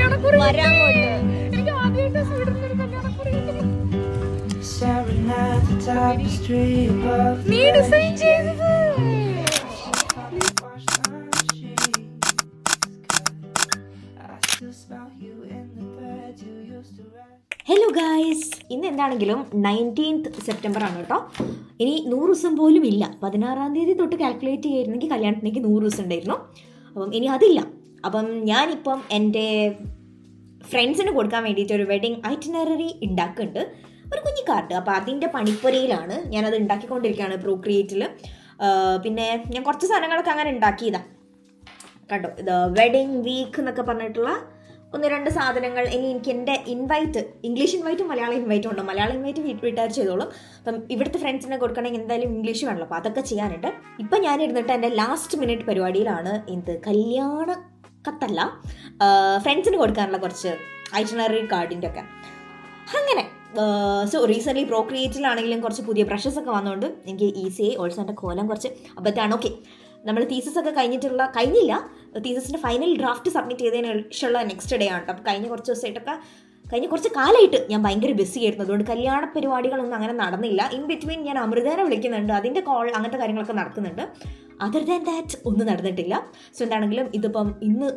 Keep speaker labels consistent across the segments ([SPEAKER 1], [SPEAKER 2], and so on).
[SPEAKER 1] Hello guys, ഇന്ന് എന്താണെങ്കിലും 19th September ആണ് കേട്ടോ. ഇനി 100 ദിവസം പോലും ഇല്ല. 16-ാം തീയതി തൊട്ട് കാൽക്കുലേറ്റ് ചെയ്യായിരുന്നെങ്കിൽ കല്യാണത്തിലേക്ക് 100 ദിവസം ഉണ്ടായിരുന്നു. അപ്പം ഇനി അതില്ല. അപ്പം ഞാനിപ്പം എൻ്റെ ഫ്രണ്ട്സിന് കൊടുക്കാൻ വേണ്ടിയിട്ട് ഒരു വെഡിങ് ഐറ്റിനറി ഉണ്ടാക്കുന്നുണ്ട്, ഒരു കുഞ്ഞി കാർഡ്. അപ്പോൾ അതിൻ്റെ പണിപ്പുരയിലാണ് ഞാനത് ഉണ്ടാക്കിക്കൊണ്ടിരിക്കുകയാണ് പ്രോക്രിയേറ്റിൽ. പിന്നെ ഞാൻ കുറച്ച് സാധനങ്ങളൊക്കെ അങ്ങനെ ഉണ്ടാക്കിയതാണ് കണ്ടോ. ഇത് വെഡിങ് വീക്ക് എന്നൊക്കെ പറഞ്ഞിട്ടുള്ള 1-2 സാധനങ്ങൾ. ഇനി എനിക്ക് എൻ്റെ ഇൻവൈറ്റ്, ഇംഗ്ലീഷ് ഇൻവൈറ്റും മലയാളം ഇൻവൈറ്റും ഉണ്ട്. മലയാളം ഇൻവൈറ്റ് വീട്ടുകാർ ചെയ്തോളും. അപ്പം ഇവിടുത്തെ ഫ്രണ്ട്സിനെ കൊടുക്കണമെങ്കിൽ എന്തായാലും ഇംഗ്ലീഷ് വേണമല്ലോ. അപ്പോൾ അതൊക്കെ ചെയ്യാനുണ്ട്. ഇപ്പം ഞാൻ ഇരുന്നിട്ട് എൻ്റെ ലാസ്റ്റ് മിനിറ്റ് പരിപാടിയിലാണ്. ഇത് കല്യാണ കത്തല്ല, ഫ്രണ്ട്സിന് കൊടുക്കാനുള്ള കുറച്ച് ഐറ്റിനറി കാർഡിൻ്റെ ഒക്കെ അങ്ങനെ. സോ റീസെൻ്റ്ലി പ്രോക്രിയേറ്റിലാണെങ്കിലും കുറച്ച് പുതിയ ബ്രഷസ് ഒക്കെ വന്നുകൊണ്ട് എനിക്ക് ഈസിയായി. ഓൾസോ എൻ്റെ കോലം കുറച്ച് അബദ്ധമാണ്. ഓക്കെ, നമ്മൾ തീസസ് ഒക്കെ കഴിഞ്ഞില്ല, തീസസിൻ്റെ ഫൈനൽ ഡ്രാഫ്റ്റ് സബ്മിറ്റ് ചെയ്തതിന് ശേഷമുള്ള നെക്സ്റ്റ് ഡേ ആണ്. അപ്പോൾ കഴിഞ്ഞ കുറച്ച് കാലമായിട്ട് ഞാൻ ഭയങ്കര ബിസി ആയിരുന്നു. അതുകൊണ്ട് കല്യാണ പരിപാടികളൊന്നും അങ്ങനെ നടന്നില്ല. ഇൻ ബിറ്റ്വീൻ ഞാൻ അമൃതേനെ വിളിക്കുന്നുണ്ട്, അതിൻ്റെ കോൾ അങ്ങനത്തെ കാര്യങ്ങളൊക്കെ നടക്കുന്നുണ്ട്. അതർ ദാൻ ദാറ്റ് ഒന്നും നടന്നിട്ടില്ല. സോ എന്താണെങ്കിലും ഇതിപ്പം ഇന്ന്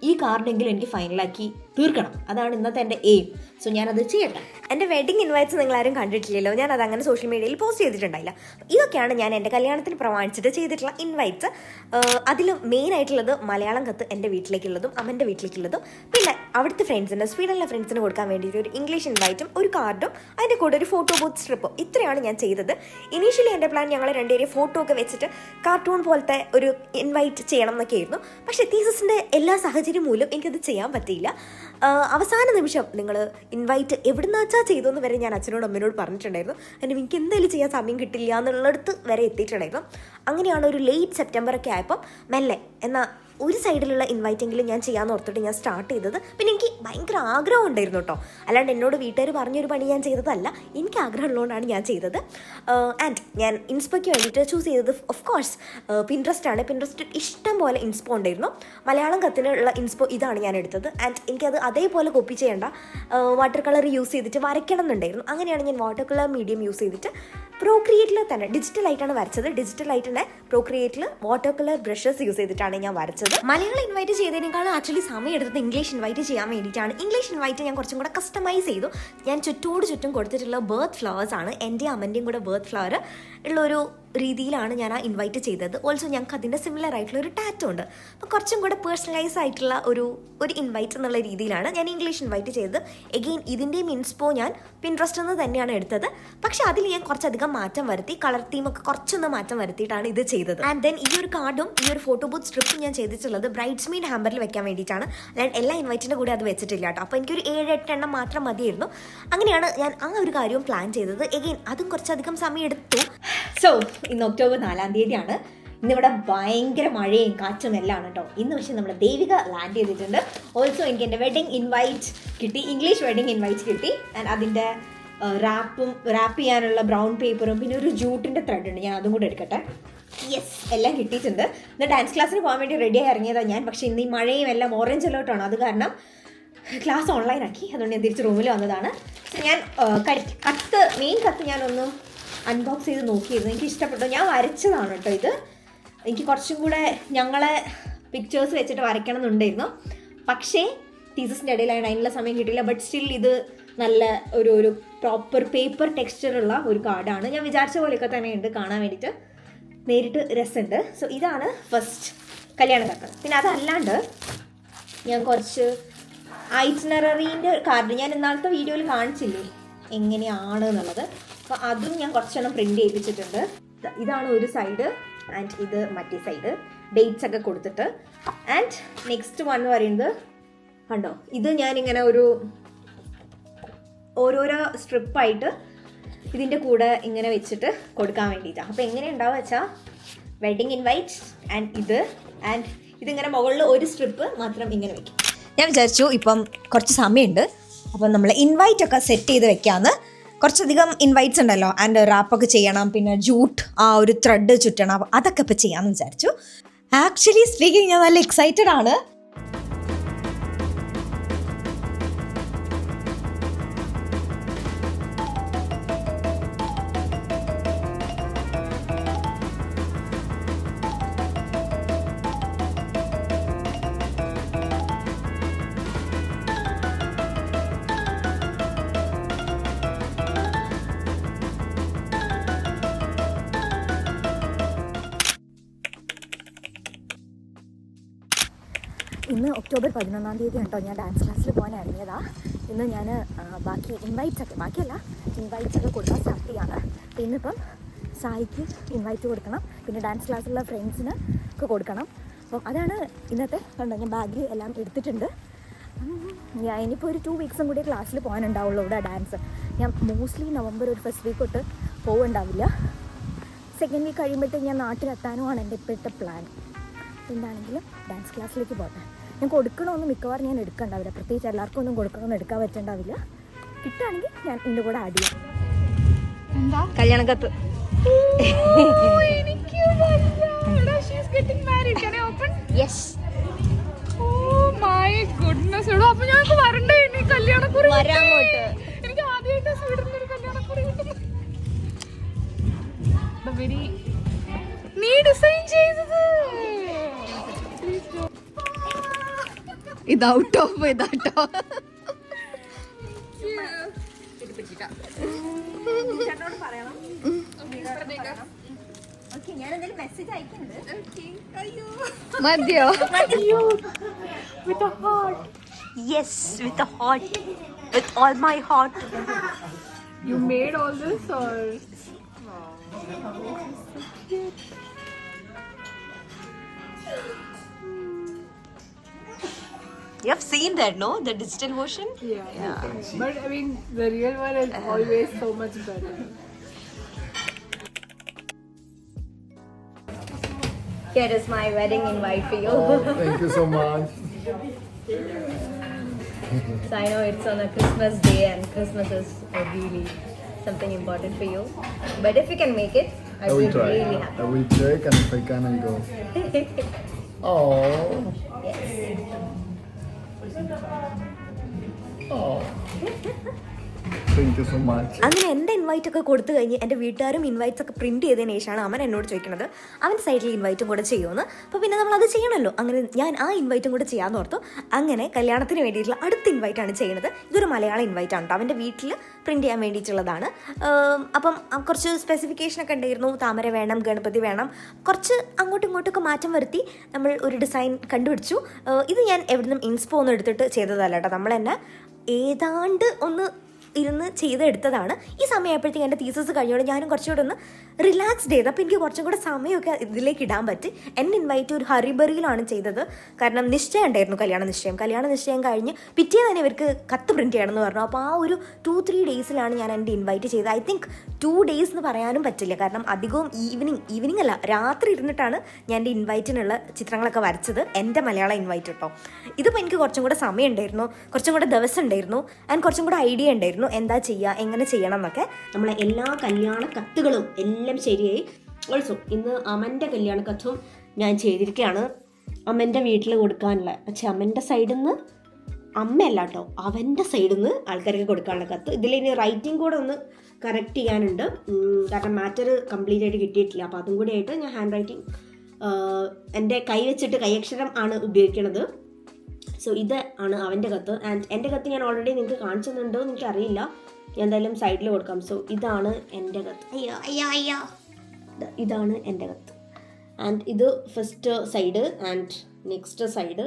[SPEAKER 1] ഈ കാർഡെങ്കിലും എനിക്ക് ഫൈനലാക്കി തീർക്കണം. അതാണ് ഇന്നത്തെ എൻ്റെ എയിം. സോ ഞാനത് ചെയ്യട്ടെ. എൻ്റെ വെഡിങ് ഇൻവൈറ്റ്സ് നിങ്ങളാരും കണ്ടിട്ടില്ലല്ലോ. ഞാനത് അങ്ങനെ സോഷ്യൽ മീഡിയയിൽ പോസ്റ്റ് ചെയ്തിട്ടുണ്ടായില്ല. ഇതൊക്കെയാണ് ഞാൻ എൻ്റെ കല്യാണത്തിന് പ്രമാണിച്ചിട്ട് ചെയ്തിട്ടുള്ള ഇൻവൈറ്റ്സ്. അതിൽ മെയിൻ ആയിട്ടുള്ളത് മലയാളം കത്ത് എൻ്റെ വീട്ടിലേക്കുള്ളതും അമ്മൻ്റെ വീട്ടിലേക്കുള്ളതും, പിന്നെ അവിടുത്തെ ഫ്രണ്ട്സിന്, സ്വീഡനിലെ ഫ്രണ്ട്സിന് കൊടുക്കാൻ വേണ്ടിയിട്ട് ഒരു ഇംഗ്ലീഷ് ഇൻവൈറ്റും ഒരു കാർഡും അതിൻ്റെ കൂടെ ഒരു ഫോട്ടോ ബൂത്ത് സ്ട്രിപ്പും. ഇത്രയാണ് ഞാൻ ചെയ്തത്. ഇനീഷ്യലി എൻ്റെ പ്ലാൻ ഞങ്ങൾ രണ്ടുപേരും ഫോട്ടോ ഒക്കെ വെച്ചിട്ട് കാർട്ടൂൺ പോലത്തെ ഒരു ഇൻവൈറ്റ് ചെയ്യണം എന്നൊക്കെ ആയിരുന്നു. പക്ഷേ തീസസിൻ്റെ എല്ലാ സാഹചര്യം മൂലം എനിക്കത് ചെയ്യാൻ പറ്റിയില്ല. അവസാന നിമിഷം നിങ്ങൾ ഇൻവൈറ്റ് എവിടുന്ന് വെച്ചാൽ ചെയ്തോന്ന് വരെ ഞാൻ അച്ഛനോടും അമ്മയോട് പറഞ്ഞിട്ടുണ്ടായിരുന്നു. അതിന് എനിക്ക് എന്തായാലും ചെയ്യാൻ സമയം കിട്ടില്ല എന്നുള്ളിടത്ത് വരെ എത്തിയിട്ടുണ്ടായിരുന്നു. അങ്ങനെയാണ് ഒരു ലേറ്റ് സെപ്റ്റംബറൊക്കെ ആയപ്പം മെല്ലെ എന്നാൽ ഒരു സൈഡിലുള്ള ഇൻവൈറ്റെങ്കിലും ഞാൻ ചെയ്യാമെന്ന് ഓർത്തിട്ട് ഞാൻ സ്റ്റാർട്ട് ചെയ്തത്. പിന്നെ എനിക്ക് ഭയങ്കര ആഗ്രഹം ഉണ്ടായിരുന്നു കേട്ടോ, അല്ലാണ്ട് എന്നോട് വീട്ടുകാർ പറഞ്ഞൊരു പണി ഞാൻ ചെയ്തതല്ല. എനിക്ക് ആഗ്രഹമുള്ളതുകൊണ്ടാണ് ഞാൻ ചെയ്തത്. ആൻഡ് ഞാൻ ഇൻസ്പോയ്ക്ക് വേണ്ടിയിട്ട് ചൂസ് ചെയ്തത് ഓഫ് കോഴ്സ് പിൻട്രസ്റ്റ് ആണ്. പിൻട്രസ്റ്റ് ഇഷ്ടം പോലെ ഇൻസ്പോ ഉണ്ടായിരുന്നു. മലയാളം കത്തിനുള്ള ഇൻസ്പോ ഇതാണ് ഞാൻ എടുത്തത്. ആൻഡ് എനിക്കത് അതേപോലെ കോപ്പി ചെയ്യേണ്ട, വാട്ടർ കളർ യൂസ് ചെയ്തിട്ട് വരയ്ക്കണം എന്നുണ്ടായിരുന്നു. അങ്ങനെയാണ് ഞാൻ വാട്ടർ കളർ മീഡിയം യൂസ് ചെയ്തിട്ട് പ്രോക്രിയേറ്റിൽ തന്നെ ഡിജിറ്റലായിട്ടാണ് വരച്ചത്. ഡിജിറ്റലായിട്ട് പ്രോക്രിയേറ്റിൽ വാട്ടർ കളർ ബ്രഷസ് യൂസ് ചെയ്തിട്ടാണ് ഞാൻ വരച്ചത്. മലയാളം ഇൻവൈറ്റ് ചെയ്തതിനേക്കാളും ആക്ച്വലി സമയം എടുത്തത് ഇംഗ്ലീഷ് ഇൻവൈറ്റ് ചെയ്യാൻ വേണ്ടിയിട്ടാണ്. ഇംഗ്ലീഷ് ഇൻവൈറ്റ് ഞാൻ കുറച്ചും കൂടെ കസ്റ്റമൈസ് ചെയ്തു. ഞാൻ ചുറ്റും കൊടുത്തിട്ടുള്ള ബർത്ത് ഫ്ലവേഴ്സ് ആണ്. എൻ്റെ അമ്മൻ്റെയും കൂടെ ബർത്ത് ഫ്ലവർ ഉള്ളൊരു രീതിയിലാണ് ഞാൻ ആ ഇൻവൈറ്റ് ചെയ്തത്. ഓൾസോ ഞങ്ങൾക്ക് അതിൻ്റെ സിമിലർ ആയിട്ടുള്ള ഒരു ടാറ്റോ ഉണ്ട്. അപ്പോൾ കുറച്ചും കൂടെ പേഴ്സണലൈസ് ആയിട്ടുള്ള ഒരു ഇൻവൈറ്റ് എന്നുള്ള രീതിയിലാണ് ഞാൻ ഇംഗ്ലീഷ് ഇൻവൈറ്റ് ചെയ്തത്. എഗെയിൻ ഇതിൻ്റെയും ഇൻസ്പോ ഞാൻ പിൻട്രസ്റ്റ് നിന്ന് തന്നെയാണ് എടുത്തത്. പക്ഷേ അതിൽ ഞാൻ കുറച്ചധികം മാറ്റം വരുത്തി, കളർ തീമൊക്കെ കുറച്ചൊന്ന് മാറ്റം വരുത്തിയിട്ടാണ് ഇത് ചെയ്തത്. ആൻഡ് ദെൻ ഈ ഒരു കാർഡും ഈ ഒരു ഫോട്ടോ ബൂത്ത് സ്ട്രിപ്പും ഞാൻ ചെയ്തിട്ടുള്ളത് ബ്രൈഡ്സ്മെയ്ഡ് ഹാമ്പറിൽ വെക്കാൻ വേണ്ടിയിട്ടാണ്. ഞാൻ എല്ലാ ഇൻവൈറ്റിൻ്റെ കൂടെ അത് വെച്ചിട്ടില്ല കേട്ടോ. അപ്പോൾ എനിക്കൊരു 7-8 എണ്ണം മാത്രം മതിയായിരുന്നു. അങ്ങനെയാണ് ഞാൻ ആ ഒരു കാര്യവും പ്ലാൻ ചെയ്തത്. എഗെയിൻ അതും കുറച്ചധികം സമയം എടുത്തു. സോ ഇന്ന് ഒക്ടോബർ 4-ാം തീയതിയാണ്. ഇന്നിവിടെ ഭയങ്കര മഴയും കാറ്റും എല്ലാം ആണ് കേട്ടോ. ഇന്ന് പക്ഷേ നമ്മുടെ ദേവിക ലാൻഡ് ചെയ്തിട്ടുണ്ട്. ഓൾസോ എനിക്ക് എൻ്റെ വെഡിങ് ഇൻവൈറ്റ് കിട്ടി, ഇംഗ്ലീഷ് വെഡിങ് ഇൻവൈറ്റ് കിട്ടി. ആൻഡ് അതിൻ്റെ റാപ്പ് ചെയ്യാനുള്ള ബ്രൗൺ പേപ്പറും പിന്നെ ഒരു ജൂട്ടിൻ്റെ ത്രെഡ് ഉണ്ട്, ഞാൻ അതും കൂടെ എടുക്കട്ടെ. യെസ്, എല്ലാം കിട്ടിയിട്ടുണ്ട്. ഇന്ന് ഡാൻസ് ക്ലാസ്സിന് പോകാൻ വേണ്ടി റെഡിയായി ഇറങ്ങിയതാണ് ഞാൻ. പക്ഷേ ഇന്ന് ഈ മഴയും എല്ലാം ഓറഞ്ച് അലേർട്ടാണ്. അത് കാരണം ക്ലാസ് ഓൺലൈനാക്കി. അതുകൊണ്ട് ഞാൻ തിരിച്ച് റൂമിൽ വന്നതാണ്. ഞാൻ മെയിൻ കത്ത് ഞാനൊന്നും അൺബോക്സ് ചെയ്ത് നോക്കിയിരുന്നു. എനിക്ക് ഇഷ്ടപ്പെട്ടു. ഞാൻ വരച്ചതാണ് കേട്ടോ ഇത്. എനിക്ക് കുറച്ചും കൂടെ ഞങ്ങളെ പിക്ചേഴ്സ് വെച്ചിട്ട് വരയ്ക്കണം എന്നുണ്ടായിരുന്നു. പക്ഷേ തീസസിൻ്റെ ഇടയിലായിരുന്നു, അതിനുള്ള സമയം കിട്ടിയില്ല. ബട്ട് സ്റ്റിൽ ഇത് നല്ല ഒരു പ്രോപ്പർ പേപ്പർ ടെക്സ്ചറുള്ള ഒരു കാർഡാണ്. ഞാൻ വിചാരിച്ച പോലെയൊക്കെ തന്നെ ഉണ്ട് കാണാൻ വേണ്ടിയിട്ട്. നേരിട്ട് രസമുണ്ട്. സോ ഇതാണ് ഫസ്റ്റ് കല്യാണ കത്ത്. പിന്നെ അതല്ലാണ്ട് ഞാൻ കുറച്ച് ഐറ്റിനറീൻ്റെ കാർഡ് ഞാൻ ഇന്നാളത്തെ വീഡിയോയിൽ കാണിച്ചില്ലേ എങ്ങനെയാണ് എന്നുള്ളത്. അപ്പോൾ അതും ഞാൻ കുറച്ചെണ്ണം പ്രിൻ്റ് ചെയ്യിപ്പിച്ചിട്ടുണ്ട്. ഇതാണ് ഒരു സൈഡ് ആൻഡ് ഇത് മറ്റേ സൈഡ്, ഡേറ്റ്സ് ഒക്കെ കൊടുത്തിട്ട്. ആൻഡ് നെക്സ്റ്റ് വൺ എന്ന് പറയുന്നത് കണ്ടോ, ഇത് ഞാനിങ്ങനെ ഓരോരോ സ്ട്രിപ്പായിട്ട് ഇതിൻ്റെ കൂടെ ഇങ്ങനെ വെച്ചിട്ട് കൊടുക്കാൻ വേണ്ടിയിട്ടാണ്. അപ്പോൾ എങ്ങനെ ഉണ്ടാവുക വെച്ചാൽ വെഡിങ് ഇൻവൈറ്റ് ആൻഡ് ഇതിങ്ങനെ മുകളിൽ ഒരു സ്ട്രിപ്പ് മാത്രം ഇങ്ങനെ വെക്കും. ഞാൻ വിചാരിച്ചു ഇപ്പം കുറച്ച് സമയമുണ്ട്, അപ്പം നമ്മൾ ഇൻവൈറ്റൊക്കെ സെറ്റ് ചെയ്ത് വെക്കാമെന്ന്. കുറച്ചധികം ഇൻവൈറ്റ്സ് ഉണ്ടല്ലോ, ആൻഡ് റാപ്പൊക്കെ ചെയ്യണം, പിന്നെ ജൂട്ട് ആ ഒരു ത്രെഡ് ചുറ്റണം, അതൊക്കെ ഇപ്പോൾ ചെയ്യാമെന്ന് വിചാരിച്ചു. ആക്ച്വലി സ്പീക്കിംഗ് ഞാൻ നല്ല എക്സൈറ്റഡ് ആണ്. ഇന്ന് ഒക്ടോബർ 11-ാം തീയതി കേട്ടോ ഞാൻ ഡാൻസ് ക്ലാസ്സിൽ പോകാൻ ഇറങ്ങിയതാണ്. ഇന്ന് ഞാൻ ബാക്കി ഇൻവൈറ്റ്സ് ഒക്കെ കൊടുക്കാൻ സ്റ്റാർട്ട് ചെയ്യാണ്. അപ്പോൾ ഇന്നിപ്പം സായിക്ക് ഇൻവൈറ്റ് കൊടുക്കണം, പിന്നെ ഡാൻസ് ക്ലാസ്സിലുള്ള ഫ്രണ്ട്സിന് ഒക്കെ കൊടുക്കണം. അപ്പോൾ അതാണ് ഇന്നത്തെ കണ്ടോ. ഞാൻ ബാഗിൽ എല്ലാം എടുത്തിട്ടുണ്ട്. ഞാൻ ഇനിയിപ്പോൾ ഒരു 2 വീക്സും കൂടി ക്ലാസ്സിൽ പോകാനുണ്ടാവുള്ളൂ ഇവിടെ ഡാൻസ്. ഞാൻ മോസ്റ്റ്ലി നവംബർ ഒരു ഫസ്റ്റ് വീക്ക് തൊട്ട് പോവുണ്ടാവില്ല. സെക്കൻഡ് വീക്ക് കഴിയുമ്പോഴത്തേക്ക് ഞാൻ നാട്ടിലെത്താനുമാണ് എൻ്റെ ഇപ്പോഴത്തെ പ്ലാൻ. എന്താണെങ്കിലും ഡാൻസ് ക്ലാസ്സിലേക്ക് പോട്ടെ. ഞാൻ കൊടുക്കണമെന്ന് മിക്കവാറും ഞാൻ എടുക്കണ്ടാവില്ല, പ്രത്യേകിച്ച് എല്ലാവർക്കും ഒന്നും കൊടുക്കണമെന്ന് എടുക്കാൻ പറ്റണ്ടാവില്ല. കിട്ടുകയാണെങ്കിൽ ഞാൻ ഇതിൻ്റെ കൂടെ ആഡ് ചെയ്യാം. എന്താ കല്യാണക്കത്ത്
[SPEAKER 2] നീ ഡിസൈൻ ചെയ്തത് ഇത് ഔട്ട് ഓഫ് ഇതാട്ടോ. മതിയോ?
[SPEAKER 1] With a heart. Yes, with a heart. With all my heart.
[SPEAKER 2] You made all this or?
[SPEAKER 1] You have seen that, no? The digital version?
[SPEAKER 2] Yeah. But I mean, the real one is always so much better.
[SPEAKER 1] Here is my wedding invite for you.
[SPEAKER 3] Oh, thank you so much.
[SPEAKER 1] So I know it's on a Christmas day and Christmas is really something important for you. But if you can make it, I will be really happy.
[SPEAKER 3] I will check, and if I can, I'll go. Oh.
[SPEAKER 1] Yes.
[SPEAKER 3] Oh. Thank you so much.
[SPEAKER 1] അങ്ങനെ എൻ്റെ invite ഒക്കെ കൊടുത്തു കഴിഞ്ഞ് എൻ്റെ വീട്ടുകാരും invites ഒക്കെ print ചെയ്തതിന് ശേഷമാണ് അവൻ എന്നോട് ചോദിക്കുന്നത് അവൻ സൈഡിൽ ഇൻവൈറ്റും കൂടെ ചെയ്യുമെന്ന്. അപ്പോൾ പിന്നെ നമ്മളത് ചെയ്യണമല്ലോ. അങ്ങനെ ഞാൻ ആ ഇൻവൈറ്റും കൂടെ ചെയ്യാമെന്ന് ഓർത്തു. അങ്ങനെ കല്യാണത്തിന് വേണ്ടിയിട്ടുള്ള അടുത്ത ഇൻവൈറ്റാണ് ചെയ്യുന്നത്. ഇതൊരു മലയാളം ഇൻവൈറ്റ് ആണ് കേട്ടോ. അവൻ്റെ വീട്ടിൽ പ്രിൻറ്റ് ചെയ്യാൻ വേണ്ടിയിട്ടുള്ളതാണ്. അപ്പം കുറച്ച് സ്പെസിഫിക്കേഷനൊക്കെ ഉണ്ടായിരുന്നു. താമര വേണം, ഗണപതി വേണം, കുറച്ച് അങ്ങോട്ടും ഇങ്ങോട്ടൊക്കെ മാറ്റം വരുത്തി നമ്മൾ ഒരു ഡിസൈൻ കണ്ടുപിടിച്ചു. ഇത് ഞാൻ എവിടുന്നും ഇൻസ്പോ ഒന്നും എടുത്തിട്ട് ചെയ്തതല്ല കേട്ടോ. നമ്മൾ തന്നെ ഏതാണ്ട് ഒന്ന് ഇരുന്ന് ചെയ്തെടുത്തതാണ്. ഈ സമയമായപ്പോഴത്തേക്ക് എൻ്റെ തീസസ് കഴിഞ്ഞോണ്ട് ഞാനും കുറച്ചുകൂടെ ഒന്ന് റിലാക്സ്ഡ് ചെയ്ത്. അപ്പോൾ എനിക്ക് കുറച്ചും കൂടെ സമയമൊക്കെ ഇതിലേക്ക് ഇടാൻ പറ്റി. എൻ്റെ ഇൻവൈറ്റ് ഒരു ഹറിബറിയിലാണ് ചെയ്തത്. കാരണം നിശ്ചയം ഉണ്ടായിരുന്നു, കല്യാണ നിശ്ചയം കഴിഞ്ഞ് പിറ്റേന്ന് തന്നെ ഇവർക്ക് കത്ത് പ്രിൻറ്റ് ചെയ്യണമെന്ന് പറഞ്ഞു. അപ്പോൾ ആ ഒരു 2-3 ഡേയ്സിലാണ് ഞാൻ എൻ്റെ ഇൻവൈറ്റ് ചെയ്തത്. ഐ തിങ്ക് 2 ഡേയ്സ് എന്ന് പറയാനും പറ്റില്ല. കാരണം അധികവും ഈവനിങ് അല്ല, രാത്രി ഇരുന്നിട്ടാണ് ഞാൻ എൻ്റെ ഇൻവൈറ്റിനുള്ള ചിത്രങ്ങളൊക്കെ വരച്ചത്. എൻ്റെ മലയാളം ഇൻവൈറ്റ് കേട്ടോ. ഇതിപ്പോൾ എനിക്ക് കുറച്ചും കൂടെ സമയം ഉണ്ടായിരുന്നു, കുറച്ചും കൂടെ ദിവസം ഉണ്ടായിരുന്നു, ആൻഡ് കുറച്ചും കൂടെ ഐഡിയ ഉണ്ടായിരുന്നു എന്താ ചെയ്യുക, എങ്ങനെ ചെയ്യണം എന്നൊക്കെ. നമ്മളെ എല്ലാ കല്യാണ കത്തുകളും എല്ലാം ശരിയായി. ഓൾസോ ഇന്ന് അമ്മൻ്റെ കല്യാണ കത്തും ഞാൻ ചെയ്തിരിക്കുകയാണ്. അമ്മൻ്റെ വീട്ടിൽ കൊടുക്കാനുള്ള, പക്ഷെ അമ്മൻ്റെ സൈഡിൽ നിന്ന് അമ്മയല്ല കേട്ടോ, അവൻ്റെ സൈഡിൽ നിന്ന് ആൾക്കാർക്ക് കൊടുക്കാനുള്ള കത്ത്. ഇതിലിനി റൈറ്റിംഗ് കൂടെ ഒന്ന് കറക്റ്റ് ചെയ്യാനുണ്ട്. കാരണം മാറ്റർ കംപ്ലീറ്റ് ആയിട്ട് കിട്ടിയിട്ടില്ല. അപ്പോൾ അതും കൂടി ആയിട്ട് ഞാൻ ഹാൻഡ് റൈറ്റിംഗ് എൻ്റെ കൈ വെച്ചിട്ട് കൈയക്ഷരം ആണ് ഉപയോഗിക്കുന്നത്. സോ ഇത് ആണ് അവൻ്റെ കത്ത്. ആൻഡ് എൻ്റെ കത്ത് ഞാൻ ഓൾറെഡി നിങ്ങൾക്ക് കാണിച്ചു തന്നിട്ടുണ്ടോ എന്ന് എനിക്കറിയില്ല. ഞാൻ എന്തായാലും സൈഡിൽ കൊടുക്കാം. സോ ഇതാണ് എൻ്റെ കത്ത്. അയ്യോ ഇതാണ് എൻ്റെ കത്ത്. ആൻഡ് ഇത് first side and next side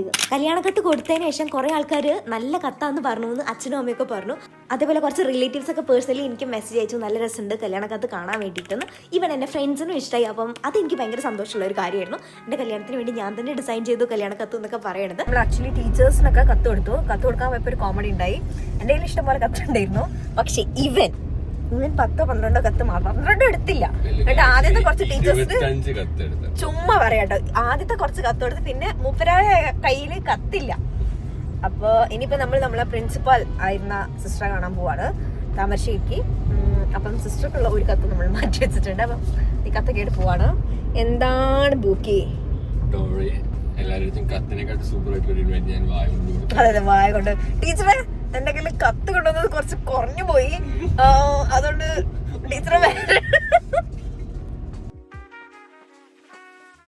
[SPEAKER 1] ഇത്. കല്യാണക്കത്ത് കൊടുത്തതിന് ശേഷം കുറേ ആൾക്കാർ നല്ല കത്താന്ന് പറഞ്ഞു എന്ന് അച്ഛനും അമ്മയൊക്കെ പറഞ്ഞു. അതേപോലെ കുറച്ച് റിലേറ്റീവ്സ് ഒക്കെ പേഴ്സണലി എനിക്ക് മെസ്സേജ് അയച്ചു, നല്ല രസമുണ്ട് കല്യാണക്കത്ത് കാണാൻ വേണ്ടിയിട്ടെന്ന്. ഈവൻ എൻ്റെ ഫ്രണ്ട്സിനും ഇഷ്ടമായി. അപ്പം അതെനിക്ക് ഭയങ്കര സന്തോഷമുള്ള ഒരു കാര്യമായിരുന്നു. എൻ്റെ കല്യാണത്തിന് വേണ്ടി ഞാൻ തന്നെ ഡിസൈൻ ചെയ്തു കല്യാണക്കത്ത് എന്നൊക്കെ പറയണത്. നമ്മൾ ആക്ച്വലി ടീച്ചേഴ്സിനൊക്കെ കത്ത് കൊടുക്കാൻ പോയപ്പോൾ ഒരു കോമഡി ഉണ്ടായി. എൻ്റെ കയ്യിൽ ഇഷ്ടംപോലെ കത്തുണ്ടായിരുന്നു. പക്ഷേ ഇവൻ 10-12 കത്ത് മാത്രം 12 എടുത്തില്ല. എന്നിട്ട് ആദ്യത്തെ കുറച്ച് ടീച്ചേഴ്സിന് ചുമ്മാ പറയാട്ടോ, ആദ്യത്തെ കുറച്ച് കത്ത് കൊടുത്ത് പിന്നെ മൂപ്പരായ കയ്യിൽ കത്തില്ല. അപ്പോൾ ഇനിയിപ്പോൾ നമ്മളെ പ്രിൻസിപ്പൽ ആയിരുന്ന സിസ്റ്ററെ കാണാൻ പോവാണ് താമരശ്ശേരിക്ക്. അപ്പം സിസ്റ്റർക്കുള്ള ഒരു കത്ത് നമ്മൾ മാറ്റി വെച്ചിട്ടുണ്ട്. അപ്പം ഈ കത്ത് കേട്ട് പോവാണ്. എന്താണ് ബുക്കി? അതെ, വായ കൊണ്ട്. ടീച്ചറെ എന്റെ കയ്യിൽ കത്ത് കൊണ്ടുവന്നത് കുറച്ച് കുറഞ്ഞു പോയി, അതുകൊണ്ട് ടീച്ചറെ